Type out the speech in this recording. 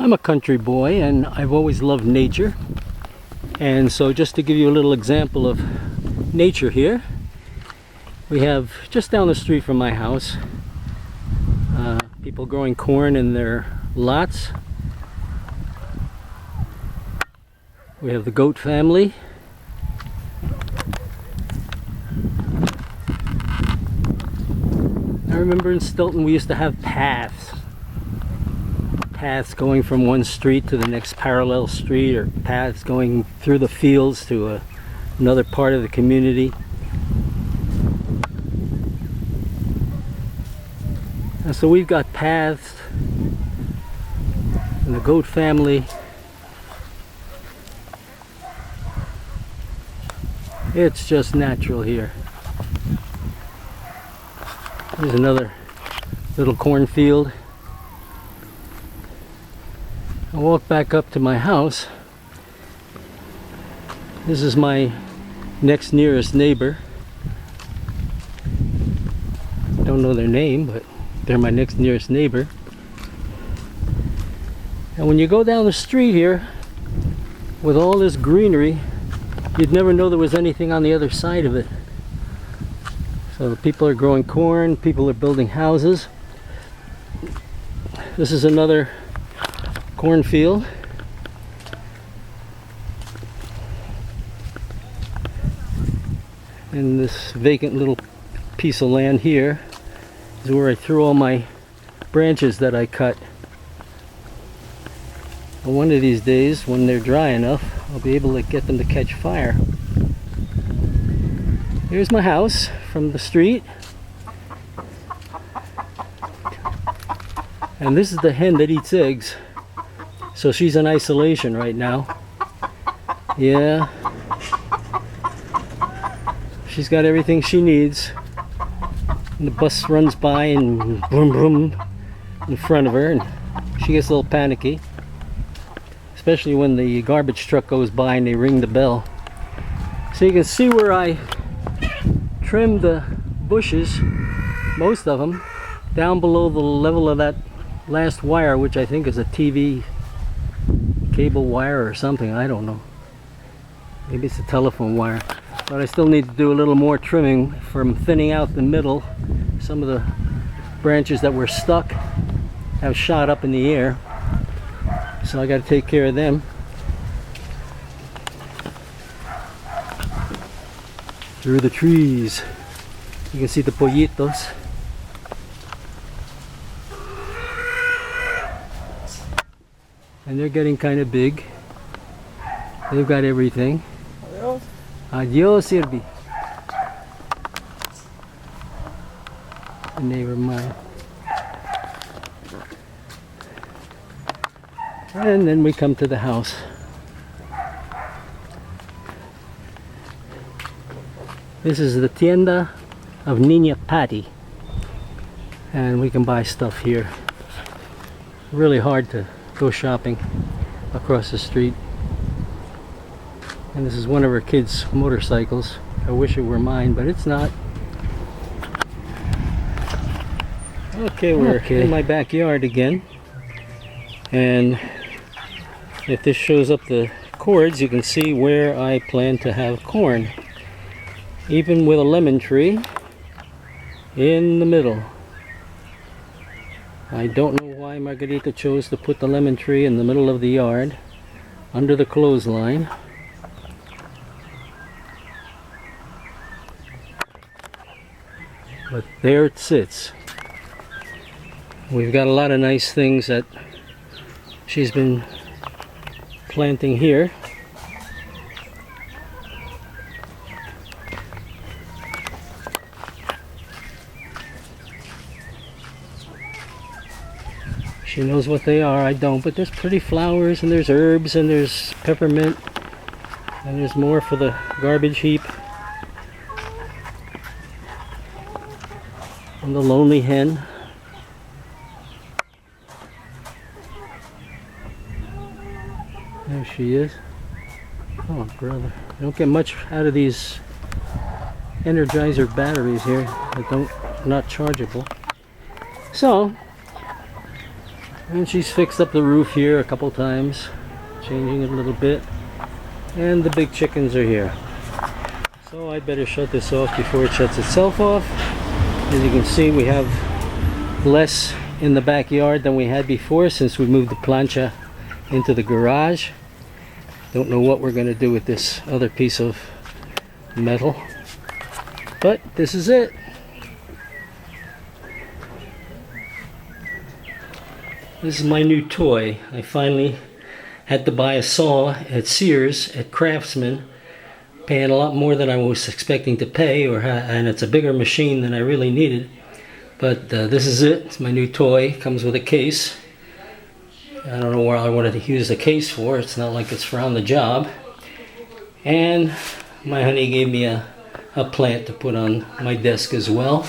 I'm a country boy and I've always loved nature. And so just to give you a little example of nature here, we have just down the street from my house, people growing corn in their lots. We have the goat family. I remember in Stilton we used to have paths going from one street to the next parallel street, or paths going through the fields to another part of the community. And so we've got paths in the goat family. It's just natural here. There's another little cornfield. I walk back up to my house. This is my next nearest neighbor. Don't know their name, but they're my next nearest neighbor. And when you go down the street here with all this greenery, you'd never know there was anything on the other side of it. So the people are growing corn, people are building houses. This is another cornfield. And this vacant little piece of land here is where I threw all my branches that I cut. But one of these days, when they're dry enough, I'll be able to get them to catch fire. Here's my house from the street. And this is the hen that eats eggs. So she's in isolation right now. Yeah. She's got everything she needs. And the bus runs by and boom boom in front of her, and she gets a little panicky. Especially when the garbage truck goes by and they ring the bell. So you can see where I trimmed the bushes, most of them, down below the level of that last wire, which I think is a TV cable wire or something. I don't know. Maybe it's a telephone wire. But I still need to do a little more trimming from thinning out the middle. Some of the branches that were stuck have shot up in the air. So I got to take care of them. Through the trees, you can see the pollitos. And they're getting kind of big. They've got everything. Adios. Adios, Irby. A neighbor of mine. And then we come to the house. This is the tienda of Niña Patty, and we can buy stuff here. Really hard to go shopping across the street. And this is one of her kids' motorcycles. I wish it were mine, but it's not. Okay, we're in my backyard again, and if this shows up the cords, you can see where I plan to have corn, even with a lemon tree in the middle. I don't know why Margarita chose to put the lemon tree in the middle of the yard, under the clothesline. But there it sits. We've got a lot of nice things that she's been planting here. She knows what they are, I don't, but there's pretty flowers and there's herbs and there's peppermint and there's more for the garbage heap. And the lonely hen. There she is. Oh brother, I don't get much out of these Energizer batteries here that not chargeable. So And she's fixed up the roof here a couple times, changing it a little bit. And the big chickens are here. So I better shut this off before it shuts itself off. As you can see, we have less in the backyard than we had before since we moved the plancha into the garage. Don't know what we're going to do with this other piece of metal, but this is it. This is my new toy. I finally had to buy a saw at Sears at Craftsman, paying a lot more than I was expecting to pay, and it's a bigger machine than I really needed. But this is it. It's my new toy. Comes with a case. I don't know what I wanted to use the case for. It's not like it's for on the job. And my honey gave me a plant to put on my desk as well.